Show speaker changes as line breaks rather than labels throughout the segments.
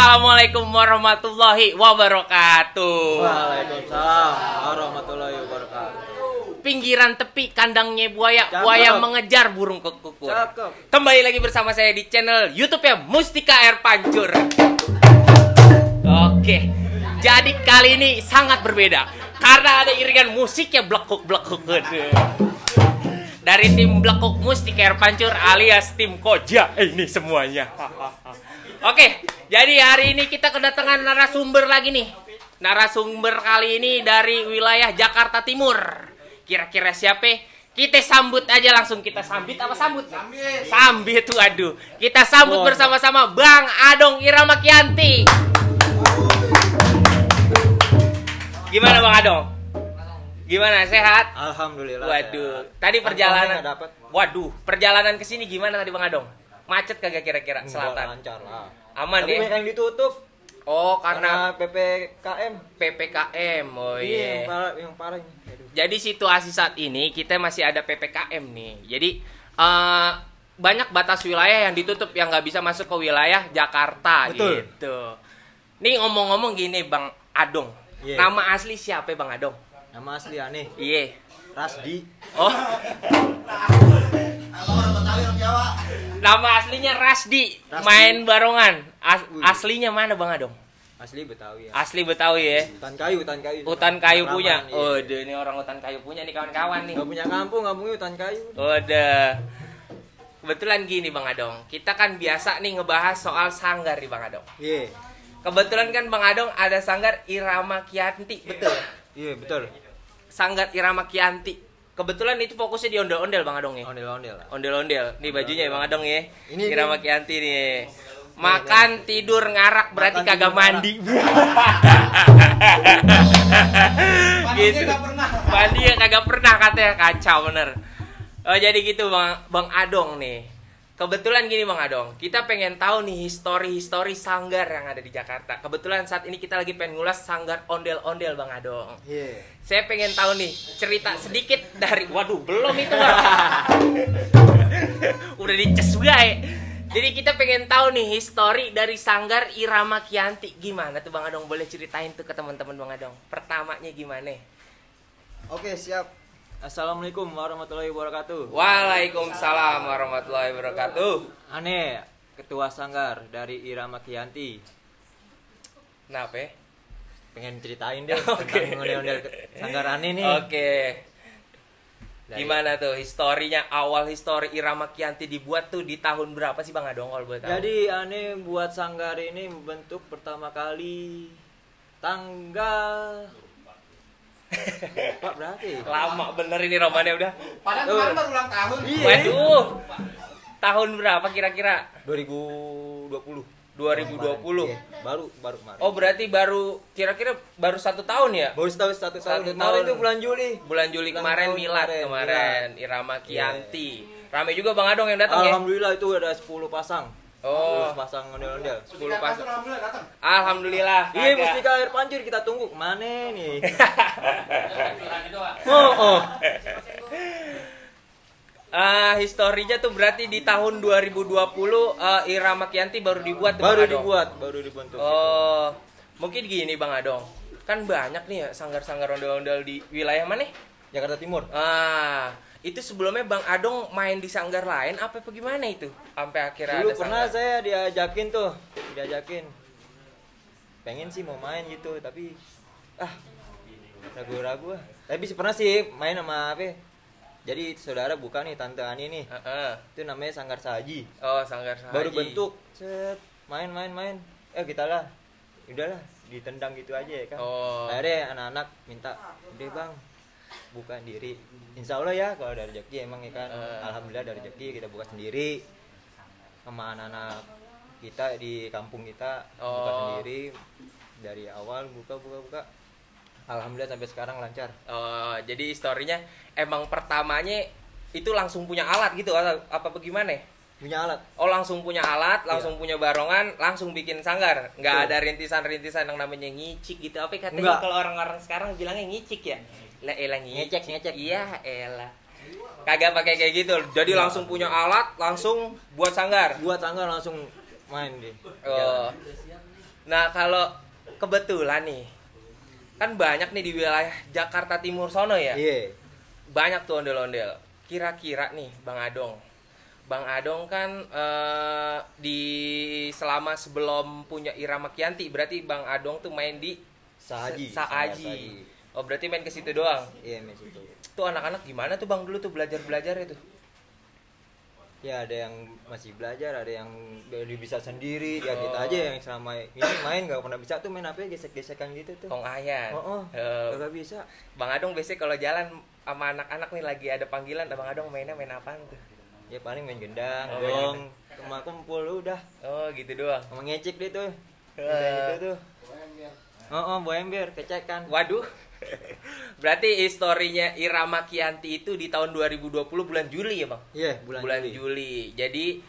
Assalamualaikum warahmatullahi wabarakatuh.
Waalaikumsalam warahmatullahi wabarakatuh.
Pinggiran tepi kandangnya buaya,
Cakep.
buaya mengejar burung kekukur.
Cakep.
Kembali lagi bersama saya di channel YouTube-nya Mustika Air Pancur. Oke, jadi kali ini sangat berbeda karena ada iringan musiknya blekuk-blekuk. Dari tim Blekuk Mustika Air Pancur alias tim Koja ini semuanya. Oke, jadi hari ini kita kedatangan narasumber lagi nih. Narasumber kali ini dari wilayah Jakarta Timur. Kira-kira siapa? Kita sambut aja langsung. Kita sambit apa sambut? Sambit. Sambit, waduh. Kita sambut bersama-sama Bang Adong Irama Kianti. Gimana Bang Adong? Gimana, sehat?
Alhamdulillah.
Waduh,
sehat.
tadi perjalanan.
Dapat.
Waduh, perjalanan ke sini gimana tadi Bang Adong? Macet kagak kira-kira selatan?
Lancar lah.
Aman
Tapi
ya?
banyak yang ditutup
Oh, karena
PPKM.
PPKM. Oh iya.
Yang parah ini. Aduh.
Jadi situasi saat ini kita masih ada PPKM nih. Jadi banyak batas wilayah yang ditutup yang nggak bisa masuk ke wilayah Jakarta.
Betul.
Gitu. Nih ngomong-ngomong gini Bang Adong.
Yeah.
Nama asli siapa Bang Adong?
Nama asli aneh.
Iya.
Rasdi.
Oh. Nama aslinya Rasdi. Main barongan. Aslinya mana Bang Adong?
Asli Betawi ya.
Asli Betawi ya.
Hutan kayu, hutan kayu.
Hutan kayu
Matraman,
punya.
iya.
Oh, ini orang hutan kayu punya nih kawan-kawan nih.
Gak punya kampung, kampungnya hutan kayu.
Udah. Kebetulan gini Bang Adong. Kita kan biasa nih ngebahas soal sanggar nih Bang Adong.
Iya.
Kebetulan kan Bang Adong ada sanggar Irama Kianti, betul?
Iya, betul.
Sanggar Irama Kianti. Kebetulan itu fokusnya di ondel-ondel Bang Adong ya.
Ondel-ondel lah.
Ondel-ondel. Nih bajunya ya Bang Adong ya.
Ini
Irama Kianti nih. Makan, tidur, ngarak berarti
Makan,
kagak
tidur,
mandi. Gitu. Mandinya kagak pernah katanya, kacau bener. Oh, jadi gitu Bang Adong nih. Kebetulan gini Bang Adong, kita pengen tahu nih histori sanggar yang ada di Jakarta. Kebetulan saat ini kita lagi pengen ngulas sanggar ondel-ondel Bang Adong.
Iya.
Saya pengen tahu nih cerita sedikit dari, waduh belum itu Bang. Udah dices juga ya. Jadi kita pengen tahu nih histori dari sanggar Irama Kianti. Gimana tuh Bang Adong? Boleh ceritain tuh ke teman-teman Bang Adong. Pertamanya gimana?
Oke, siap. Assalamualaikum warahmatullahi wabarakatuh.
Waalaikumsalam warahmatullahi wabarakatuh.
Aneh, ketua sanggar dari Irama Kianti.
Kenapa ya?
Pengen ceritain deh
Oke.
tentang ondel-ondel sanggar aneh nih.
Oke. Gimana tuh historinya, awal histori Irama Kianti dibuat tuh di tahun berapa sih Bang Adong kalau boleh tahu?
Jadi aneh buat sanggar ini membentuk pertama kali tanggal Pak berarti?
Lama bener ini romannya udah.
Padahal kemarin baru ulang tahun.
Iya.
Waduh. Tahun berapa kira-kira?
2020.
2020.
Iya, baru kemarin.
Oh berarti baru kira-kira baru 1 tahun ya?
Baru satu tahun.
Satu
Kemarin
tahun.
itu bulan Juli.
Bulan Juli
Bulan
kemarin
tahun
milad kemarin Irama Kianti. Rame juga Bang Adong yang datang ya?
Alhamdulillah itu ada 10 pasang.
Oh,
10 pasang ondel-ondel.
10 pas.
Alhamdulillah datang.
Alhamdulillah.
Iya,
kagak.
Mustika Air Pancur kita tunggu kemana nih?
Oh. Historinya tuh berarti di tahun 2020 Irama Kianti baru dibuat tuh, Bang Adong.
baru dibentuk.
Oh, mungkin gini Bang Adong. Kan banyak nih ya sanggar-sanggar ondel-ondel di wilayah mana?
Jakarta Timur.
Itu sebelumnya Bang Adong main di sanggar lain apa gimana itu? Sampai akhirnya
Dulu
ada
pernah
sanggar.
saya diajakin. Pengen sih mau main gitu, tapi ragu-ragu. Tapi pernah sih main sama apa? Jadi saudara bukan nih tante Ani nih. Itu namanya Sanggar Sahaji.
Oh, sanggar Sahaji.
Baru bentuk, set, main. Kita lah. Udahlah, ditendang gitu aja ya kan.
Oh.
Akhirnya anak-anak minta, "Udah Bang, buka diri." Insya Allah ya kalau ada rezeki emang ya kan. Alhamdulillah ada rezeki kita buka sendiri sama anak-anak kita di kampung kita. Buka sendiri dari awal buka. Alhamdulillah sampai sekarang lancar.
Oh, jadi historinya emang pertamanya itu langsung punya alat gitu atau apa bagaimana?
Punya alat.
Oh, langsung punya alat, langsung punya barongan, langsung bikin sanggar. Nggak ada rintisan-rintisan yang namanya ngicik gitu. Apa katanya kalau orang-orang sekarang bilangnya ngicik ya? Lah elah ngicek. Iya, elah. Kagak pakai kayak gitu. Jadi langsung punya alat, langsung buat sanggar.
Buat sanggar langsung main deh.
Oh. Nah, kalau kebetulan nih, kan banyak nih di wilayah Jakarta Timur sono ya.
Iya.
Banyak tuh ondel-ondel. Kira-kira nih, Bang Adong. Bang Adong kan di selama sebelum punya Irama Kianti, berarti Bang Adong tuh main di
Saaji.
Oh, berarti main ke situ doang.
Iya, main situ.
Tuh anak-anak gimana tuh Bang dulu tuh belajar-belajar itu?
Ya ada yang masih belajar, ada yang baru bisa sendiri. Ya kita aja yang selama ini main gak pernah bisa tuh main apa ya, gesek-gesekan gitu tuh.
Kong Ayan.
Gak bisa.
Bang Adong biasanya kalau jalan sama anak-anak nih lagi ada panggilan, Bang Adong mainnya main apaan tuh?
Ya paling main gendang,
Oh,
gong, sama kumpul udah.
Oh, gitu doang.
Sama ngecek deh tuh. Gitu tuh. Boy ember, kecekan.
Waduh. Berarti historinya Irama Kianti itu di tahun 2020 bulan Juli ya, Bang?
Iya,
bulan Juli. Jadi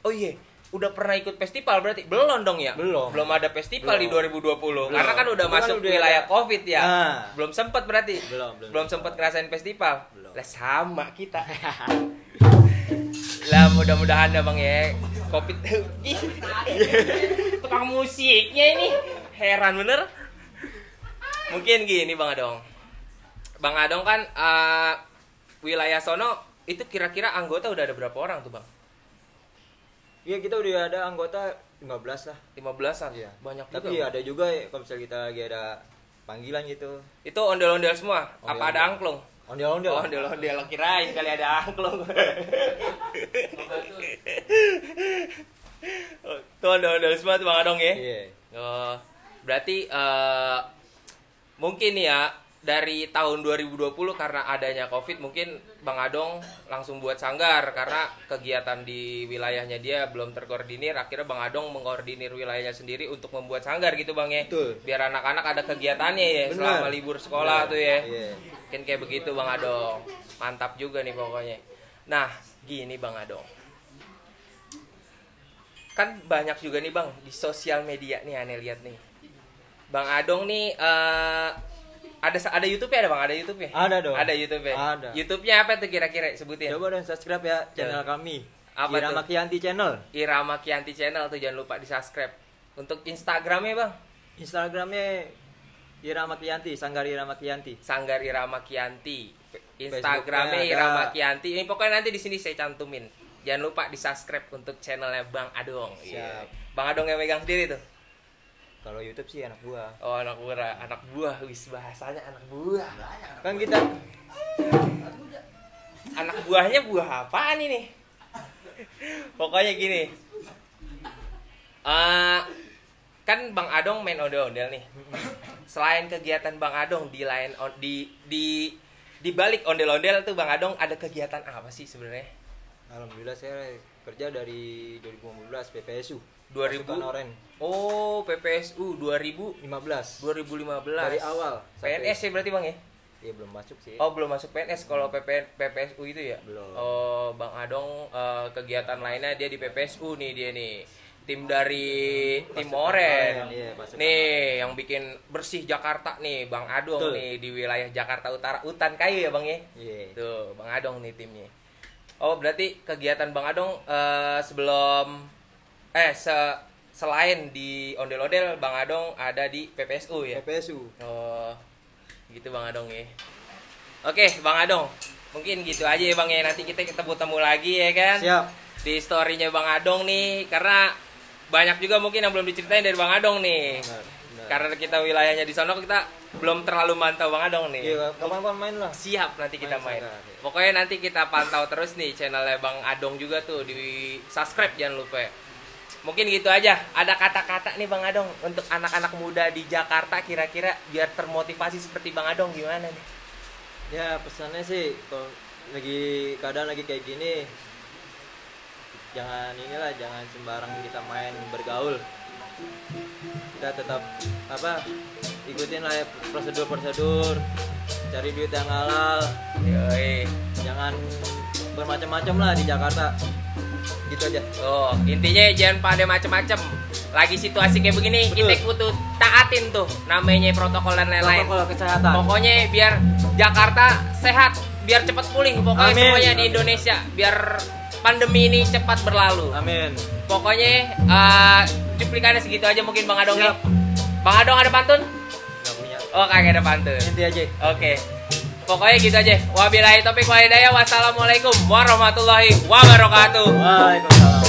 oh iya, udah pernah ikut festival berarti? Belum dong ya? Belum ada festival di 2020. Karena kan udah masuk wilayah Covid ya. Belum sempat berarti. Belum sempat ngerasain festival. Lah sama kita. Lah mudah-mudahan ya, Bang ya. Covid tukang musiknya ini heran bener. Mungkin gini Bang Adong. Bang Adong kan wilayah sono itu kira-kira anggota udah ada berapa orang tuh, Bang?
Iya, kita udah ada anggota 15 lah.
15-an?
Iya.
Banyak juga.
Tapi ada juga ya, kalau misalnya kita lagi ada panggilan gitu.
Itu ondel-ondel semua? Apa ada angklung?
Ondel-ondel.
Oh, ondel-ondel, kirain kali ada angklung. Tuh ondel-ondel semua tuh Bang Adong ya?
Iya.
Oh, berarti mungkin ya dari tahun 2020 karena adanya Covid mungkin Bang Adong langsung buat sanggar karena kegiatan di wilayahnya dia belum terkoordinir, akhirnya Bang Adong mengkoordinir wilayahnya sendiri untuk membuat sanggar gitu Bang ya.
Betul.
Biar anak-anak ada kegiatannya ya.
Bener.
Selama libur sekolah tuh ya.
Iya.
Mungkin kayak begitu Bang Adong. Mantap juga nih pokoknya. Nah, gini Bang Adong. Kan banyak juga nih Bang di sosial media nih aneh lihat nih. Bang Adong nih ada YouTube-nya ada Bang? Ada YouTube-nya?
Ada dong.
Ada YouTube-nya.
Ada.
YouTube-nya apa tuh kira-kira sebutin?
Coba dan subscribe ya channel kami.
Apa
Irama
tuh?
Kianti Channel.
Irama Kianti Channel tuh jangan lupa di-subscribe. Untuk Instagramnya Bang?
Instagramnya Irama Kianti, Sanggar Irama Kianti.
Sanggar Irama Kianti. Instagramnya
Facebooknya ada.
Irama Kianti. Ini pokoknya nanti di sini saya cantumin. Jangan lupa di-subscribe untuk channelnya Bang Adong.
Siap.
Iya. Bang Adong yang megang sendiri tuh.
Kalau YouTube sih anak buah.
Oh, anak buah, wis bahasanya anak buah.
Kan kita
Anak buahnya buah apaan ini? Pokoknya gini. Kan Bang Adong main ondel-ondel nih. Selain kegiatan Bang Adong di balik ondel-ondel tuh Bang Adong ada kegiatan apa sih sebenarnya?
Alhamdulillah saya kerja dari 2015 PPSU.
2000
Pasukan Oren.
Oh, PPSU 2015.
2015. Dari awal.
PNS ya berarti Bang ya?
Iya, belum masuk sih.
Oh, belum masuk PNS kalau PPSU itu ya?
Belum.
Oh, Bang Adong kegiatan lainnya dia di PPSU nih dia nih. Tim dari tim Oren.
Iya, pasukan
Nih, yang bikin bersih Jakarta nih, Bang Adong.
Betul.
Nih di wilayah Jakarta Utara, Utan Kayu ya, Bang ya?
Iya.
Tuh, Bang Adong nih timnya. Oh, berarti kegiatan Bang Adong selain di ondel-ondel, Bang Adong ada di PPSU ya?
PPSU.
Oh, gitu Bang Adong ya. Oke, Bang Adong. Mungkin gitu aja ya Bang ya. Nanti kita ketemu lagi ya kan?
Siap.
Di story-nya Bang Adong nih. Karena banyak juga mungkin yang belum diceritain dari Bang Adong nih.
Benar.
Karena kita wilayahnya di sono, kita belum terlalu mantau Bang Adong nih.
Iya, kapan-kapan main lah.
Siap, nanti kita main.
Sanggar, ya.
Pokoknya nanti kita pantau terus nih channelnya Bang Adong juga tuh. Di subscribe jangan lupa ya. Mungkin gitu aja. Ada kata-kata nih Bang Adong untuk anak-anak muda di Jakarta kira-kira biar termotivasi seperti Bang Adong gimana nih?
Ya, pesannya sih kalau keadaan lagi kayak gini, jangan sembarang kita main bergaul. Kita tetap ikutin lah ya prosedur, cari duit yang halal.
Yoi.
Jangan bermacam-macam lah di Jakarta. Gitu aja.
Oh, intinya jangan pada macem-macem. Lagi situasi kayak begini,
Betul.
kita kudu taatin tuh namanya protokol dan lain-lain.
Protokol kesehatan.
Pokoknya biar Jakarta sehat, biar cepat pulih. Pokoknya
Amin.
semuanya di Indonesia, biar pandemi ini cepat berlalu.
Amin.
Pokoknya cuplikannya segitu aja mungkin Bang Adong.
Siap.
Bang Adong ada pantun?
Nggak punya.
Oh, kagak ada pantun.
Inti aja.
Oke. Pokoknya gitu aja. Wabillahi taufiq wal hidayah. Wassalamualaikum warahmatullahi wabarakatuh.
Waalaikumsalam.